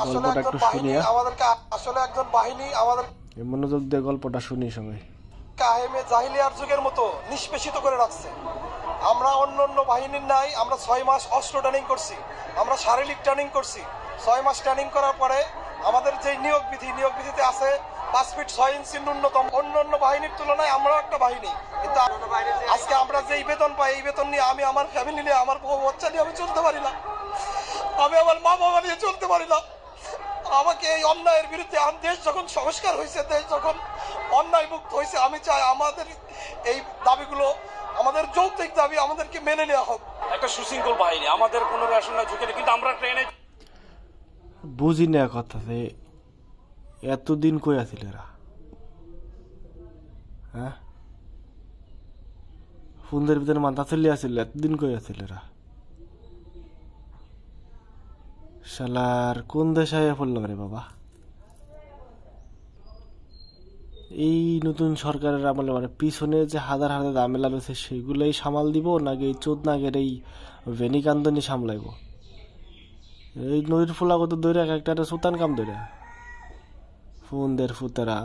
গল্পটা একটু শুনি। আমাদেরকে আসলে একজন বাহিনী আমাদের মনোযোগ দিয়ে গল্পটা শুনি সবাই। কাহেমে জাহিলিয়ার যুগের মতো নিষ্পেষিত করে রাখছে। আমরা অন্য বাহিনীর নাই, আমরা 6 মাস অস্ত্র ট্রেনিং করছি, আমরা শারীরিক ট্রেনিং করছি। 6 মাস ট্রেনিং করার পরে আমাদের যে নিয়োগ বিধিতে আছে 5 ফিট 6 ইঞ্চি ন্যূনতম। অন্য বাহিনীর তুলনায় আমরাও একটা বাহিনী, কিন্তু আজকে আমরা যেই বেতন পাই এই বেতন নিয়ে আমি আমার ফ্যামিলি নিয়ে, আমার বউ বাচ্চা নিয়ে আমি চলতে পারি না, আমি আমার মা বাবা নিয়ে চলতে পারি না। আমাকে এই অন্যায়ের বিরুদ্ধে, দেশ যখন সংস্কার হয়েছে, দেশ যখন অন্যায় মুক্ত হয়েছে, আমি চাই আমাদের এই দাবিগুলো, আমাদের যৌক্তিক দাবি আমাদেরকে মেনে নেওয়া হোক। একটা সুশৃঙ্খল বাহিনী, আমাদের কোনো রেশন না ঝুঁকে, কিন্তু আমরা ট্রেনে বুঝি না কথা যে এতদিন কই আছিল এরা? হ্যাঁ, ফোনদের ভিতরে মাথা চলে আসছিল, এতদিন কই আছিল এরা? শালার কোন দেশে আয়া পড়লাম রে বাবা? এই নতুন সরকারের আমলে মানে পিছনে যে হাজার হাজার ঝামেলা রয়েছে সেগুলোই সামাল দিব, নাকি এই চোদনাগের এই ভেনিকান্দনি সামলাইব? এই নদীর ফুলাগত দৈরা একটা সুতান কাম দৈরা ফোনদের ফুতেরা